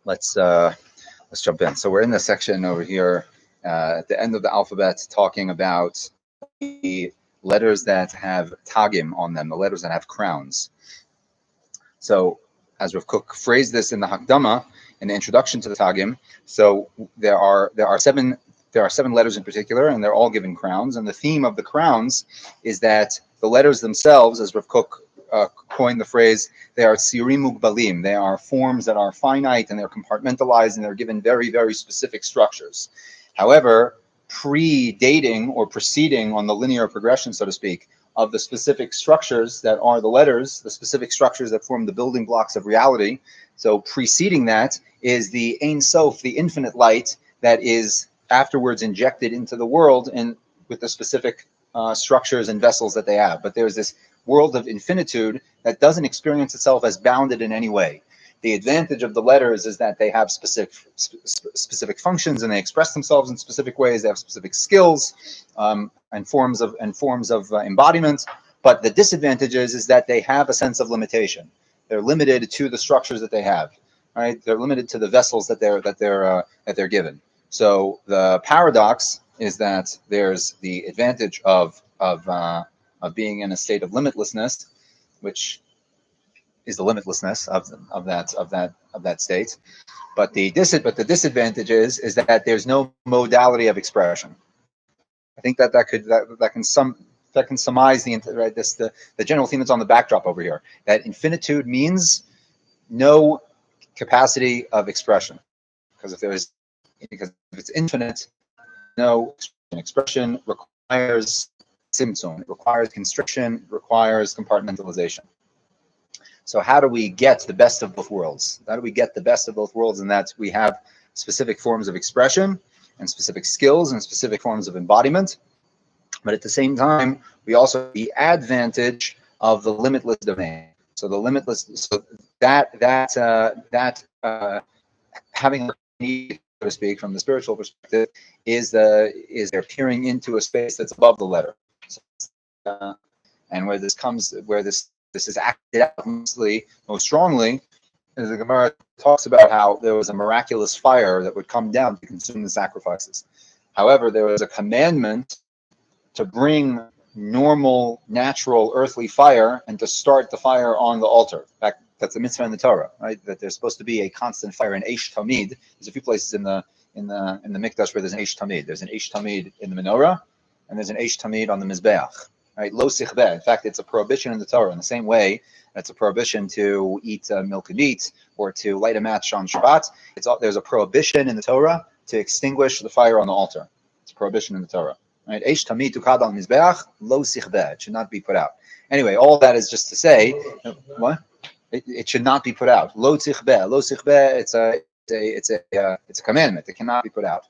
let's jump in. So we're in the section over here at the end of the alphabet, talking about the letters that have tagim on them, the letters that have crowns. So, as Rav Kook phrased this in the Hakdama, in the introduction to the Tagim, so there are seven letters in particular, and they're all given crowns. And the theme of the crowns is that the letters themselves, as Rav Kook coined the phrase, they are tsirim mugbalim. They are forms that are finite and they're compartmentalized and they're given very, very specific structures. However, predating or preceding on the linear progression, so to speak, of the specific structures that are the letters, the specific structures that form the building blocks of reality. So preceding that is the Ein Sof, the infinite light that is afterwards injected into the world and with the specific structures and vessels that they have. But there's this world of infinitude that doesn't experience itself as bounded in any way. The advantage of the letters is that they have specific functions and they express themselves in specific ways. They have specific skills and forms of embodiment. But the disadvantage is that they have a sense of limitation. They're limited to the structures that they have. Right? They're limited to the vessels that they're given. So the paradox is that there's the advantage of being in a state of limitlessness, which is the limitlessness of that state. But the disadvantage is that there's no modality of expression. I think that can surmise the general theme that's on the backdrop over here. That infinitude means no capacity of expression, because if it's infinite, no expression requires tzimtzum, it requires constriction, it requires compartmentalization. So how do we get the best of both worlds? How do we get the best of both worlds in that we have specific forms of expression and specific skills and specific forms of embodiment, but at the same time, we also have the advantage of the limitless domain. So the limitless, so that having a need, so to speak, from the spiritual perspective, is they're peering into a space that's above the letter, and where this is acted out most strongly, as the Gemara talks about how there was a miraculous fire that would come down to consume the sacrifices. However, there was a commandment to bring normal, natural, earthly fire and to start the fire on the altar. In fact, that's a mitzvah in the Torah, right? That there's supposed to be a constant fire, an eish tamid. There's a few places in the mikdash where there's an eish tamid. There's an eish tamid in the menorah, and there's an eish tamid on the mizbeach. Right? Lo sichbeh. In fact, it's a prohibition in the Torah. In the same way, it's a prohibition to eat milk and meat or to light a match on Shabbat. There's a prohibition in the Torah to extinguish the fire on the altar. It's a prohibition in the Torah. Right? Eish tamid tukad al mizbeach lo sichbeh. It should not be put out. Anyway, all that is just to say, what? It should not be put out. Lo sichbeh. Lo sichbeh. It's a commandment. It cannot be put out.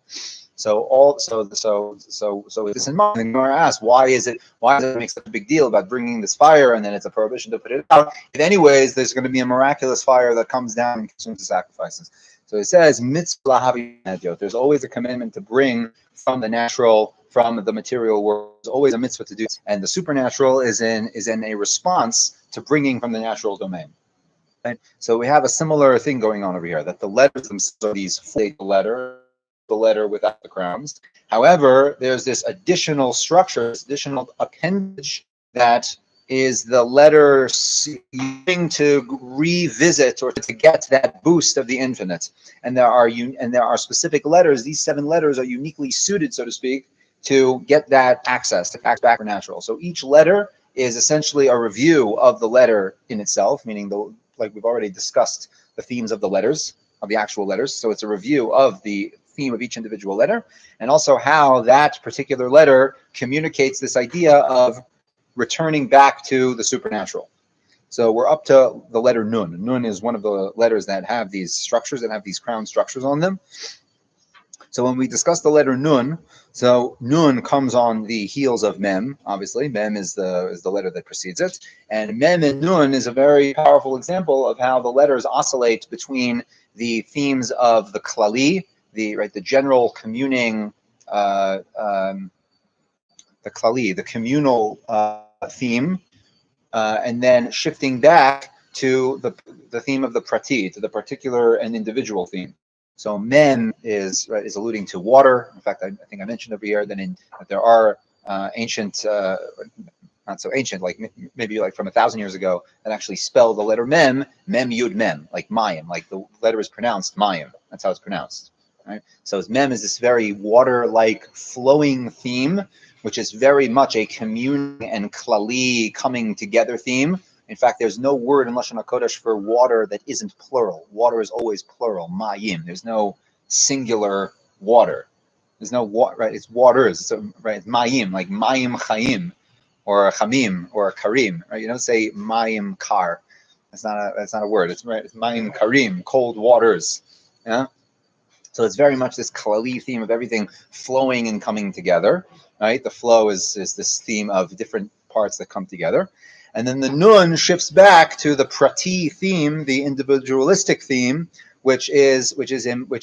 So with this in mind, the Gemara asks, why does it make such a big deal about bringing this fire, and then it's a prohibition to put it out? If anyways, there's going to be a miraculous fire that comes down and consumes the sacrifices. So it says, mitzvah. There's always a commandment to bring from the natural, from the material world. There's always a mitzvah to do, and the supernatural is in a response to bringing from the natural domain. Right? So we have a similar thing going on over here, that the letters themselves are these the letter without the crowns. However, there's this additional structure, this additional appendage that is the letter using to revisit or to get that boost of the infinite. And there are specific letters. These 7 letters are uniquely suited, so to speak, to get that access, to act back or natural. So each letter is essentially a review of the letter in itself, meaning like we've already discussed the themes of the letters, of the actual letters. So it's a review of the theme of each individual letter, and also how that particular letter communicates this idea of returning back to the supernatural. So we're up to the letter Nun. Nun is one of the letters that have these structures, that have these crown structures on them. So when we discuss the letter Nun, so Nun comes on the heels of Mem. Obviously, Mem is the letter that precedes it, and Mem and Nun is a very powerful example of how the letters oscillate between the themes of the Klali, the general communing, the Klali, the communal theme, and then shifting back to the theme of the prati, to the particular and individual theme. So mem is alluding to water. In fact, I think I mentioned over here that there are ancient, not so ancient, like maybe like from 1,000 years ago, that actually spell the letter mem yud mem, like mayim, like the letter is pronounced mayim. That's how it's pronounced. Right? So mem is this very water-like flowing theme, which is very much a communing and klali coming together theme. In fact, there's no word in Lashon HaKodesh for water that isn't plural. Water is always plural, mayim. There's no singular water. There's no water, right? It's waters, so, right? It's mayim, like mayim chayim, or chamim, or karim, right? You don't say mayim kar. That's not a word. It's right. It's mayim karim, cold waters. Yeah. So it's very much this klali theme of everything flowing and coming together, right? The flow is this theme of different parts that come together. And then the nun shifts back to the prati theme, the individualistic theme, which is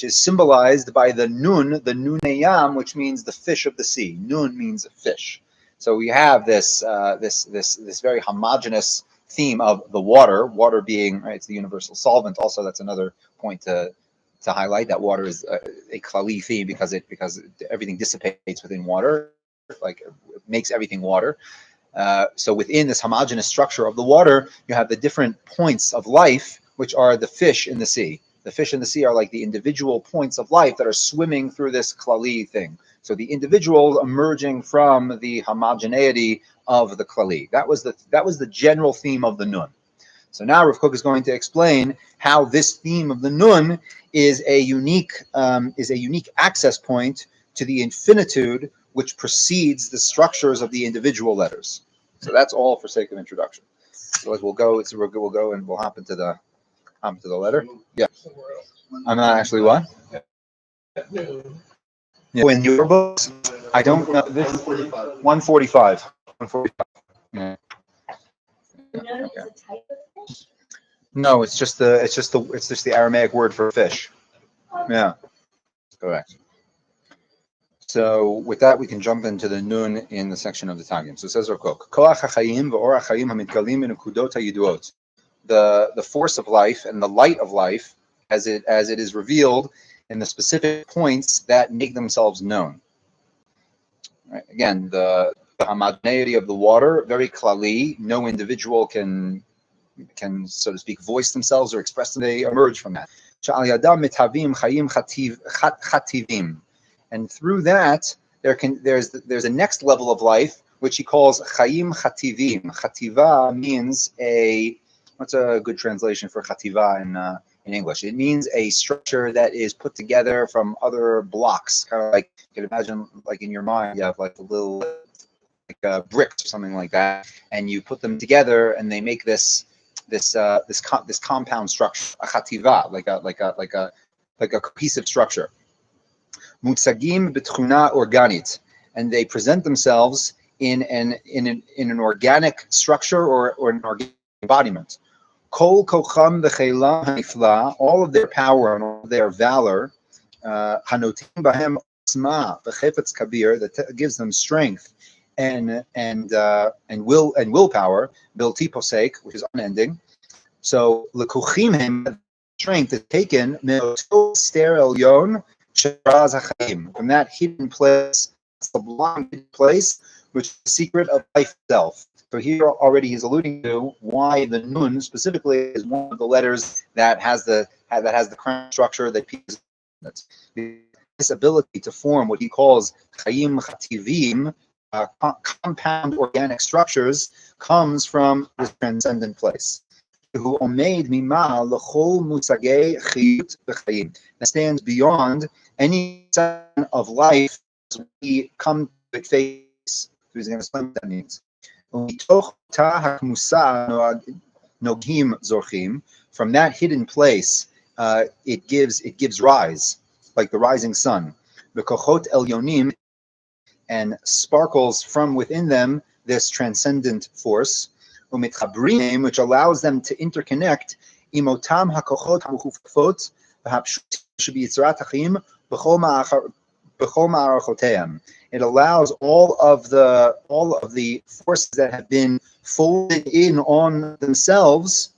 symbolized by the nuneyam, which means the fish of the sea. Nun means fish. So we have this very homogeneous theme of the water being, right, it's the universal solvent. Also, that's another point to highlight, that water is a klali theme because everything dissipates within water, like it makes everything water. So within this homogeneous structure of the water, you have the different points of life, which are the fish in the sea. The fish in the sea are like the individual points of life that are swimming through this klali thing. So the individual emerging from the homogeneity of the klali. That was the general theme of the nun. So now Rav Kook is going to explain how this theme of the nun is a unique access point to the infinitude which precedes the structures of the individual letters. So that's all for sake of introduction. So we'll go and we'll hop into the letter. Yeah. I'm not actually what? Yeah. In your books, I don't know. This is 145. 145. Yeah. Okay. No, it's just the Aramaic word for fish. Yeah. Correct. So with that, we can jump into the nun in the section of the Tagim. So it says Rav Kook, the force of life and the light of life, as it is revealed in the specific points that make themselves known. Right. Again, the homogeneity of the water, very klali. No individual can, so to speak, voice themselves or express them. They emerge from that. And through that, there's a next level of life, which he calls chayim chativim. Chativa means what's a good translation for chativa in English? It means a structure that is put together from other blocks, kind of like you can imagine, like in your mind, you have like a little bricks or something like that, and you put them together, and they make this compound structure, a chativa, like a cohesive structure. Mutsagim b'tchuna organit, and they present themselves in an organic structure or an organic embodiment. Kol kocham v'cheilam hanifla, all of their power and all of their valor, hanotim bahem osma v'chefetz kabir, that gives them strength and willpower, bilti posek, which is unending. So lekuchim him, strength is taken me'oto ster elyon sheraz hachayim, from that hidden place, sublime hidden place, which is the secret of life itself. So here already he's alluding to why the nun specifically is one of the letters that has the crown structure that this ability to form what he calls chayim chativim, compound organic structures, comes from this transcendent place. Who omeid mima l'chol mutzagei chiyut v'chayim, that stands beyond any sign of life as we come to face. So he's going to explain what that means. From that hidden place, it gives rise, like the rising sun. The kochot elyonim, and sparkles from within them this transcendent force, which allows them to interconnect. Imotam hakochot hamufafot v'habshubitzrat hachim b'chol ma'arachoteim. It allows all of the forces that have been folded in on themselves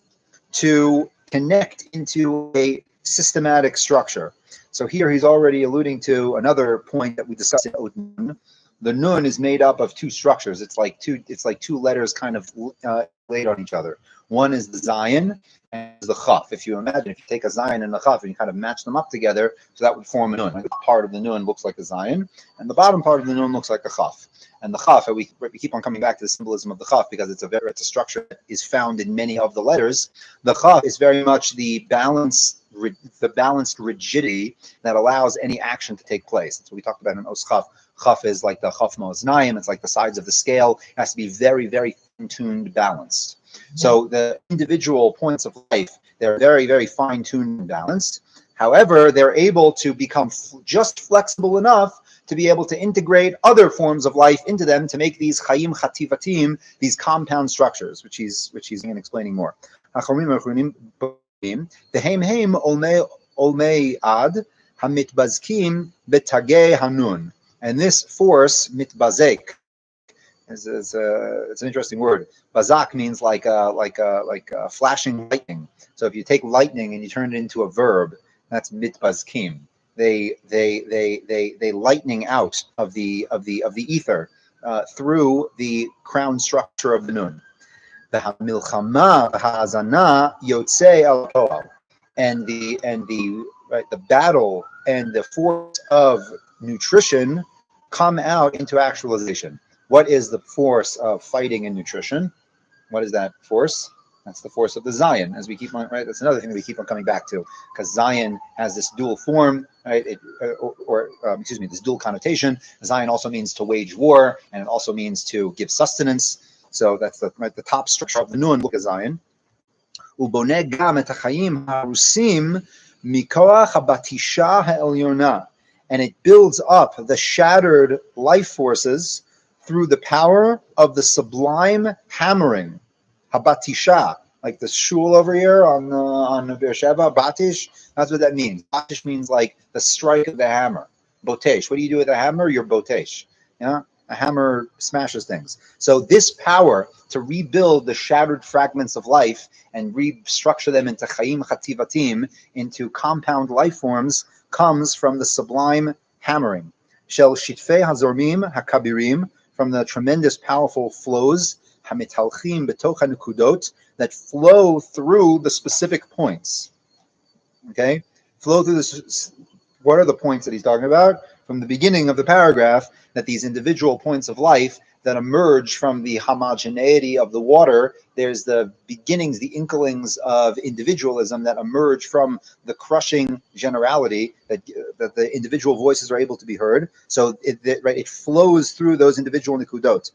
to connect into a systematic structure. So here he's already alluding to another point that we discussed in Ot Nun. The nun is made up of two structures. It's like two letters kind of laid on each other. One is the Zion and the Chaf. If you imagine, if you take a Zion and a Chaf and you kind of match them up together, so that would form a nun. Like the part of the nun looks like a Zion, and the bottom part of the nun looks like a Chaf. And the Chaf, we keep on coming back to the symbolism of the Chaf because it's a structure that is found in many of the letters. The Chaf is very much the balanced rigidity that allows any action to take place. That's what we talked about in Os Chaf. Chaf is like the Chaf Ma'oznaim. It's like the sides of the scale. It has to be very, very fine-tuned, balanced. So the individual points of life, they're very, very fine-tuned and balanced. However, they're able to become just flexible enough to be able to integrate other forms of life into them to make these chayim chativatim, these compound structures, which he's explaining more. The heim olmei ad hamitbazkim betagei hanun, and this force mitbazek it's an interesting word. Bazak means like flashing lightning. So if you take lightning and you turn it into a verb, that's mitbazkim. They lightning out of the ether through the crown structure of the nun. The milchama hazana yotze al poal, and the battle and the force of nutrition come out into actualization. What is the force of fighting and nutrition? What is that force? That's the force of the Zion, as we keep on, right? That's another thing that we keep on coming back to, because Zion has this dual form, right? This dual connotation. Zion also means to wage war, and it also means to give sustenance. So that's the top structure of the Nun, look at Zion. Uboneh gam et hachayim harusim mikoach habatisha ha'elyona, and it builds up the shattered life forces through the power of the sublime hammering. Habatisha, like the shul over here on Beersheba, Batish, that's what that means. Batish means like the strike of the hammer. Botesh, what do you do with a hammer? You're botesh. Yeah, a hammer smashes things. So this power to rebuild the shattered fragments of life and restructure them into chayim chativatim, into compound life forms, comes from the sublime hammering. Shel shitfei hazormim hakabirim, from the tremendous, powerful flows, hamitalchim betoch hanukudot, that flow through the specific points. Okay, flow through this. What are the points that he's talking about? From the beginning of the paragraph, that these individual points of life that emerge from the homogeneity of the water, there's the beginnings, the inklings of individualism that emerge from the crushing generality, that the individual voices are able to be heard. So it flows through those individual nikudot.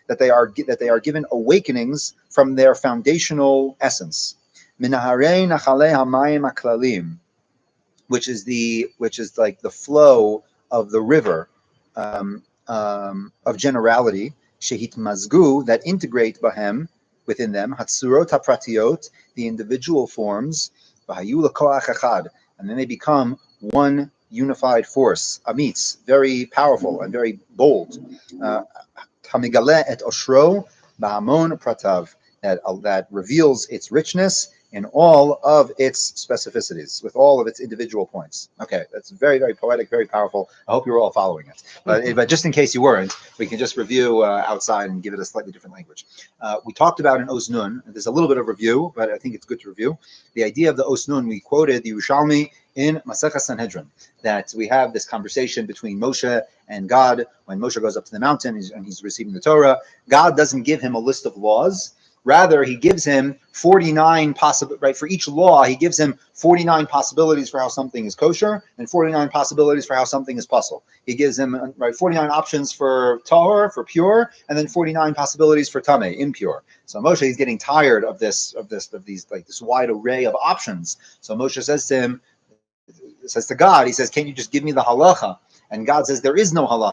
That they are given awakenings from their foundational essence. Which is like the flow of the river of generality, shehit mazgu, that integrate bahem, within them, hatsurot hapratiot, the individual forms, v'hayu lekoach echad, and then they become one unified force, amitz, very powerful and very bold. Hamigale et oshro b'hamon pratav, that reveals its richness in all of its specificities, with all of its individual points. Okay, that's very, very poetic, very powerful. I hope you're all following it. But just in case you weren't, we can just review outside and give it a slightly different language. We talked about in Os Nun, there's a little bit of review, but I think it's good to review. The idea of the Os Nun, we quoted the Yerushalmi in Masechah Sanhedrin, that we have this conversation between Moshe and God. When Moshe goes up to the mountain and he's receiving the Torah, God doesn't give him a list of laws. Rather, he gives him 49 right? For each law, he gives him 49 possibilities for how something is kosher and 49 possibilities for how something is puzzle. He gives him 49 options for tahor, for pure, and then 49 possibilities for tameh, impure. So Moshe is getting tired of this wide array of options. So Moshe says to God, he says, "Can't you just give me the halacha?" And God says, "There is no halacha.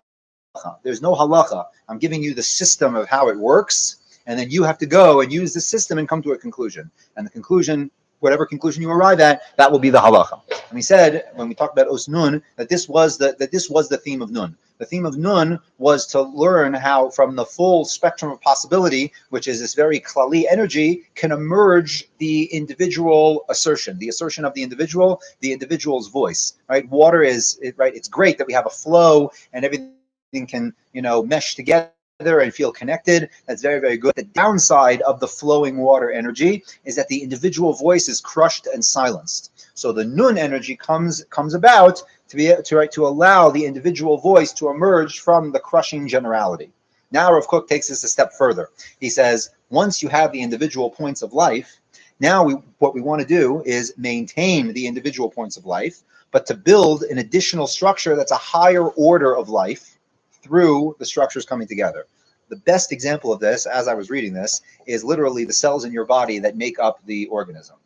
There's no halacha. I'm giving you the system of how it works. And then you have to go and use the system and come to a conclusion." And the conclusion whatever conclusion you arrive at, that will be the halacha. And we said when we talked about Os Nun that this was the theme of Nun. The theme of Nun was to learn how from the full spectrum of possibility, which is this very klali energy, can emerge the individual assertion, the assertion of the individual's voice. Right? Water is right. It's great that we have a flow and everything can mesh together and feel connected. That's very, very good. The downside of the flowing water energy is that the individual voice is crushed and silenced. So the Nun energy comes about to allow the individual voice to emerge from the crushing generality. Now Rav Kook takes this a step further. He says, once you have the individual points of life, now what we want to do is maintain the individual points of life, but to build an additional structure that's a higher order of life through the structures coming together. The best example of this, as I was reading this, is literally the cells in your body that make up the organism.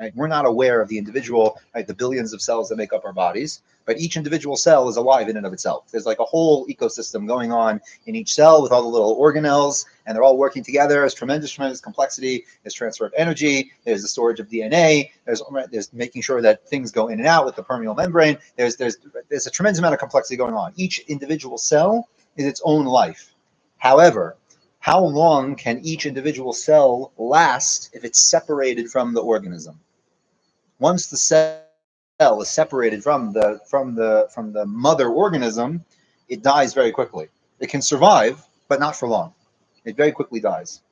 Right? We're not aware of the individual, the billions of cells that make up our bodies, but each individual cell is alive in and of itself. There's like a whole ecosystem going on in each cell with all the little organelles, and they're all working together. There's tremendous complexity. There's transfer of energy. There's the storage of DNA. There's making sure that things go in and out with the permeable membrane. There's a tremendous amount of complexity going on. Each individual cell is its own life. However, how long can each individual cell last if it's separated from the organism? Once the cell is separated from the mother organism, it dies very quickly. It can survive, but not for long. It very quickly dies.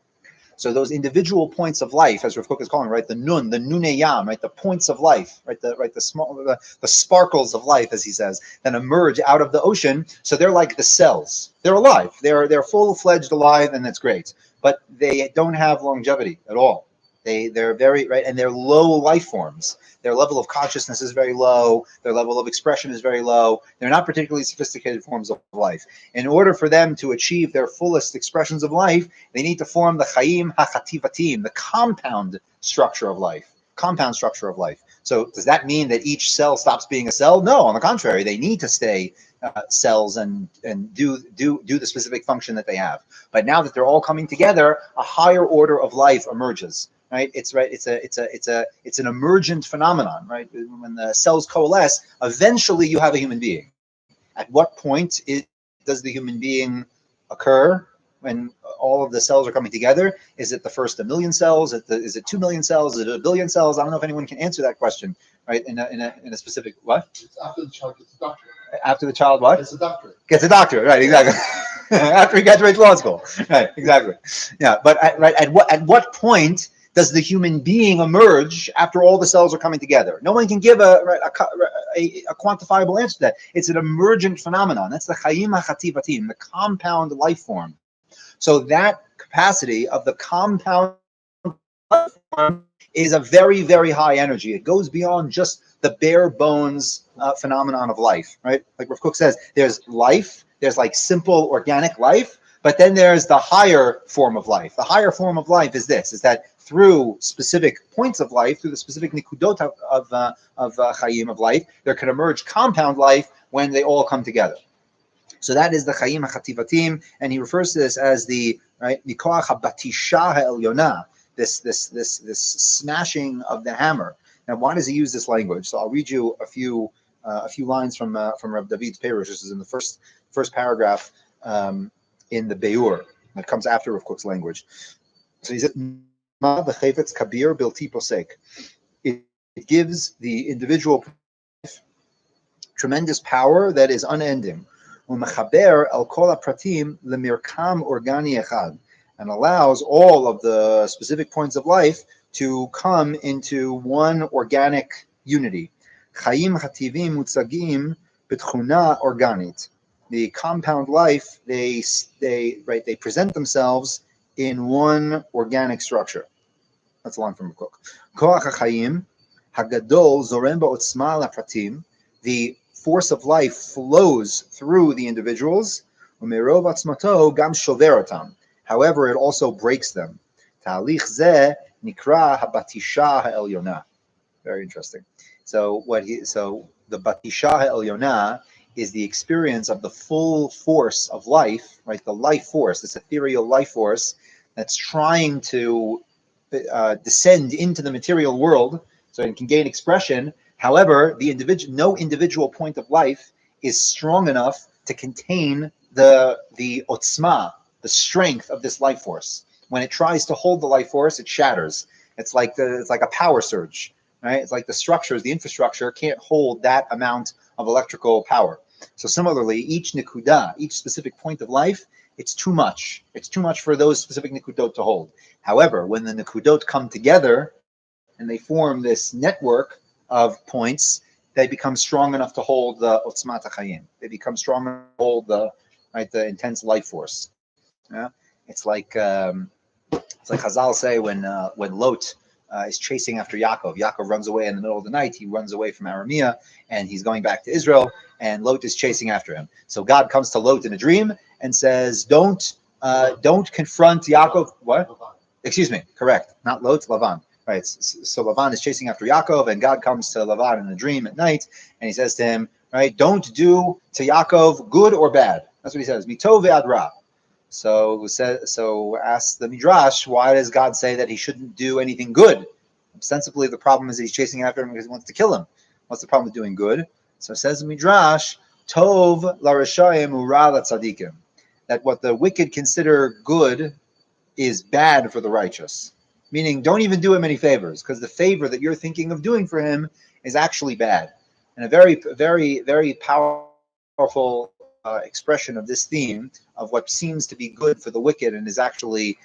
So those individual points of life, as Rav Kook is calling, right, the nun, the nuneyam, right, the points of life, right, the sparkles of life, as he says, that emerge out of the ocean. So they're like the cells. They're alive. They're full-fledged alive, and that's great. But they don't have longevity at all. They're very right, and they're low life forms. Their level of consciousness is very low. Their level of expression is very low. They're not particularly sophisticated forms of life. In order for them to achieve their fullest expressions of life, they need to form the chayim hachativatim, the compound structure of life. Compound structure of life. So does that mean that each cell stops being a cell? No, on the contrary, they need to stay cells and do the specific function that they have. But now that they're all coming together, a higher order of life emerges. Right, it's an emergent phenomenon. Right, when the cells coalesce, eventually you have a human being. At what point does the human being occur? When all of the cells are coming together? Is it the first 1 million cells? Is it 2 million cells? Is it 1 billion cells? I don't know if anyone can answer that question. Right, in a specific what? It's after the child gets a doctorate. After the child what? Gets a doctorate. Gets a doctorate. Right, exactly. After he graduates law school. Right, exactly. Yeah, but at what point does the human being emerge after all the cells are coming together? No one can give a quantifiable answer to that. It's an emergent phenomenon. That's the chayim hachativatim, the compound life form. So that capacity of the compound life form is a very, very high energy. It goes beyond just the bare bones phenomenon of life, right? Like Rav Kook says, there's life, there's like simple organic life, but then there's the higher form of life. The higher form of life is that through specific points of life, through the specific nikudot of chayim of life, there can emerge compound life when they all come together. So that is the chayim hachativatim, and he refers to this as the mikoach habatisha ha'elyona, this smashing of the hammer. Now, why does he use this language? So I'll read you a few lines from Rav David's Perush. This is in the first paragraph in the Beur that comes after Rav Kook's language. So he said, it gives the individual tremendous power that is unending, and allows all of the specific points of life to come into one organic unity. The compound life, they present themselves in one organic structure. That's a line from Kook. Koach HaChaim Hagadol Zorem Ba'otzma Lapratim. The force of life flows through the individuals. Umerov Atzmato Gam Shover Otam. However, it also breaks them. Ta'alich Zeh Nikra Habatisha Ha'elyona. Very interesting. So the Batisha Ha'elyona is the experience of the full force of life, right? The life force, this ethereal life force that's trying to descend into the material world, So it can gain expression. However, no individual point of life is strong enough to contain the otzma, the strength of this life force. When it tries to hold the life force, it shatters. It's like a power surge, right? It's like the infrastructure can't hold that amount of electrical power. So similarly, each nikuda, each specific point of life, it's too much. It's too much for those specific nikudot to hold. However, when the nikudot come together and they form this network of points, they become strong enough to hold the otzmat hachayim. They become strong enough to hold the intense life force. Yeah, it's like Chazal say when Lot is chasing after Yaakov. Yaakov runs away in the middle of the night. He runs away from Aramea, and he's going back to Israel. And Lot is chasing after him. So God comes to Lot in a dream and says, "Don't confront Yaakov." What? Excuse me. Correct. Not Lot. Lavan. Right. So Lavan is chasing after Yaakov, and God comes to Lavan in a dream at night, and he says to him, "Right, don't do to Yaakov good or bad." That's what he says. Mitov ve'ad ra. So asks the Midrash, why does God say that he shouldn't do anything good? Ostensibly, the problem is he's chasing after him because he wants to kill him. What's the problem with doing good? So it says the Midrash, Tov larashayim ura latzadikim, that what the wicked consider good is bad for the righteous. Meaning, don't even do him any favors, because the favor that you're thinking of doing for him is actually bad. And a very, very, very powerful expression of this theme of what seems to be good for the wicked and is actually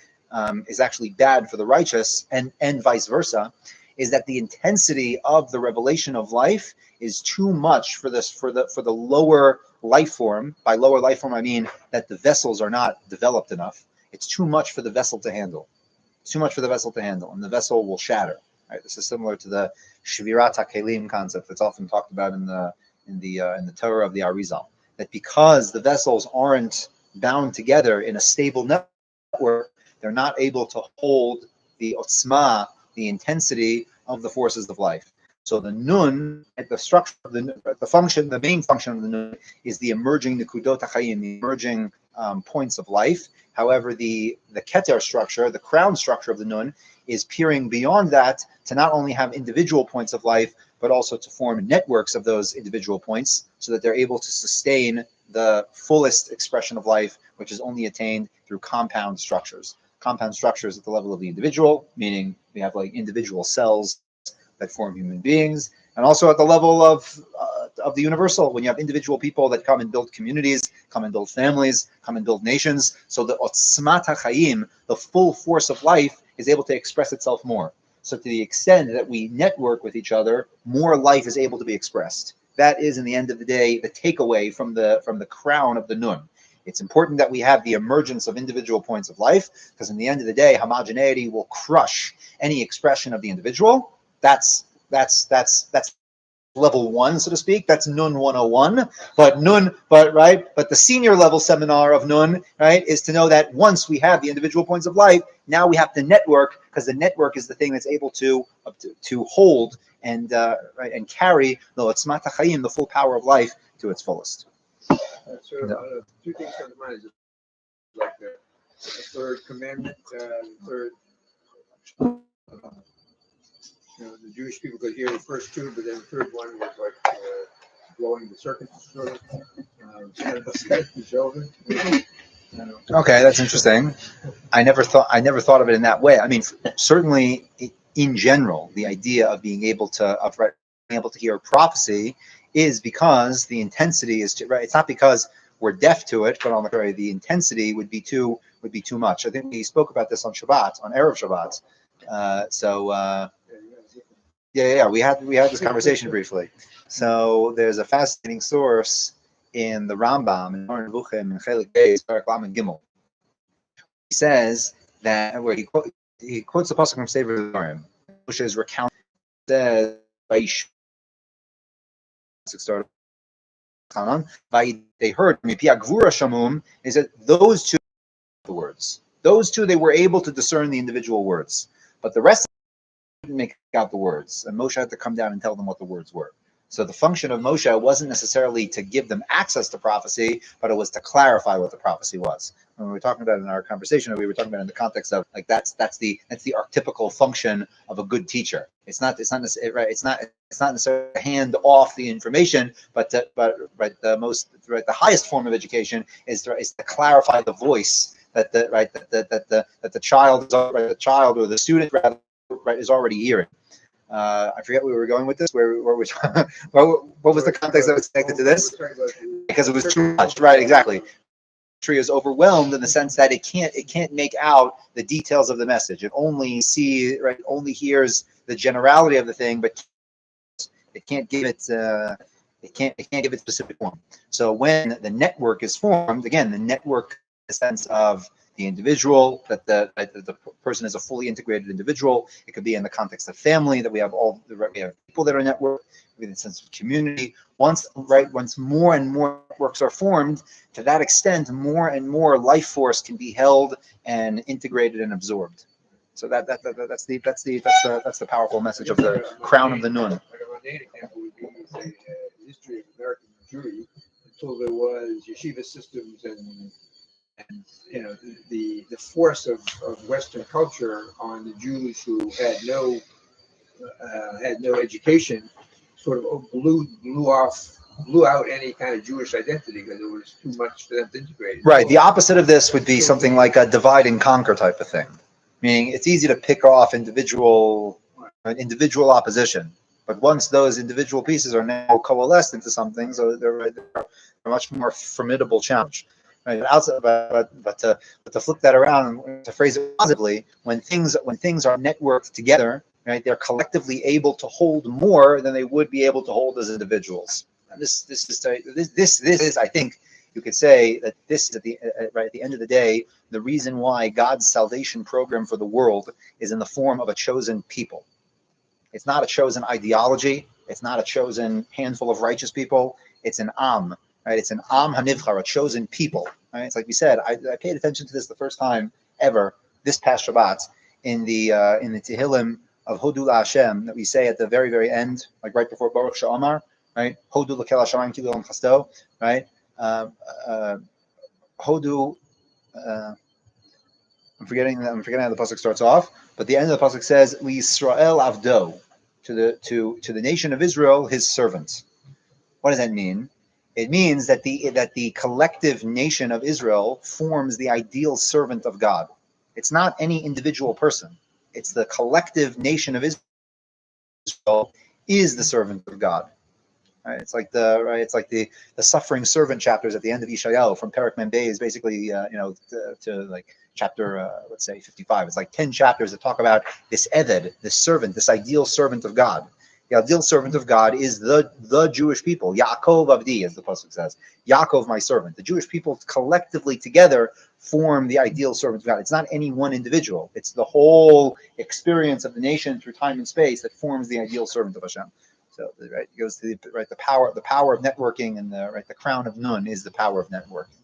bad for the righteous, and vice versa, is that the intensity of the revelation of life is too much for the lower life form. By lower life form, I mean that the vessels are not developed enough. It's too much for the vessel to handle. It's too much for the vessel to handle, and the vessel will shatter. Right? This is similar to the shvirat hakelim concept that's often talked about in the Torah of the Arizal. That because the vessels aren't bound together in a stable network, they're not able to hold the otzma, the intensity of the forces of life. So the nun, at the structure of the main function of the nun is the emerging nikudot hachayim, the emerging points of life. However, the keter structure, the crown structure of the nun, is peering beyond that to not only have individual points of life, but also to form networks of those individual points so that they're able to sustain the fullest expression of life, which is only attained through compound structures. Compound structures at the level of the individual, meaning we have like individual cells that form human beings, and also at the level of the universal, when you have individual people that come and build communities, come and build families, come and build nations. So the otzmat hachayim, the full force of life, is able to express itself more. So to the extent that we network with each other, more life is able to be expressed. That is, in the end of the day, the takeaway from the crown of the nun. It's important that we have the emergence of individual points of life, because in the end of the day, homogeneity will crush any expression of the individual. That's level one, so to speak. That's Nun 101. But the senior level seminar of Nun, right, is to know that once we have the individual points of life, now we have to network, because the network is the thing that's able to hold and carry the otzmat hachayim, the full power of life, to its fullest. Two things come to mind. Is like the third commandment, third. The Jewish people could hear the first two, but then the third one was like blowing the circuits, sort of. Okay, that's interesting. I never thought of it in that way. I mean, certainly in general, the idea of being able to hear prophecy is because the intensity is right. It's not because we're deaf to it, but on the contrary, the intensity would be too much. I think we spoke about this on Shabbat, on Erev Shabbat. We had this conversation briefly. So there's a fascinating source in the Rambam in Moreh Nevuchim in Chelik Beis, Parak Lamed Gimel. He says that where he quotes the pasuk from Sefer Devarim, which is recounted. Says they heard Mipia Gvura Shamum, is that those two the words. Those two, they were able to discern the individual words, but the rest didn't make out the words, and Moshe had to come down and tell them what the words were. So the function of Moshe wasn't necessarily to give them access to prophecy, but it was to clarify what the prophecy was. When we were talking about it in our conversation, we were talking about it in the context of like that's the archetypical function of a good teacher. It's not necessarily right. It's not necessarily to hand off the information, but the highest form of education is to clarify the voice that the child or the student rather is already hearing. I forget where we were going with this. Where we what was the context that was connected to this? Because it was too much, right? Exactly. Tree is overwhelmed in the sense that it can't make out the details of the message. It only hears the generality of the thing, but it can't give it specific form. So when the network is formed, again, the network in the sense of the individual, that the person is a fully integrated individual. It could be in the context of family, that we have people that are networked, in the sense of community. Once more and more networks are formed, to that extent, more and more life force can be held and integrated and absorbed. So that's the powerful message of the crown of the Nun. Like a mundane example would be, say, history of American Jewry until there was yeshiva systems and the force of Western culture on the Jews who had no education sort of blew out any kind of Jewish identity because it was too much for them to integrate. Right. The opposite of this would be something like a divide and conquer type of thing. Meaning it's easy to pick off individual opposition, but once those individual pieces are now coalesced into something, so they're a much more formidable challenge. Right. But to flip that around and to phrase it positively, when things are networked together, right, they're collectively able to hold more than they would be able to hold as individuals. And this is, I think, you could say that this is at the end of the day, the reason why God's salvation program for the world is in the form of a chosen people. It's not a chosen ideology. It's not a chosen handful of righteous people. It's an Am, right? It's an Am Hanivchar, a chosen people. Right? It's like we said. I paid attention to this the first time ever this past Shabbat in the Tehillim of Hodu LaHashem that we say at the very, very end, like right before Baruch She'amar, right? Hodu l'kel Hashamayim ki l'olam chasto, right? Hodu. I'm forgetting how the pasuk starts off, but the end of the pasuk says, "L'Yisrael avdo," to the nation of Israel, his servants. What does that mean? It means that the collective nation of Israel forms the ideal servant of God. It's not any individual person. It's the collective nation of Israel is the servant of God. Right? It's like the suffering servant chapters at the end of Yeshayahu from Perek Mem Beis is basically to like chapter let's say 55. It's like 10 chapters that talk about this Eved, this servant, this ideal servant of God. The ideal servant of God is the Jewish people. Yaakov Avdi, as the pasuk says. Yaakov, my servant. The Jewish people collectively together form the ideal servant of God. It's not any one individual. It's the whole experience of the nation through time and space that forms the ideal servant of Hashem. So it goes to the power of networking, and the crown of Nun is the power of networking.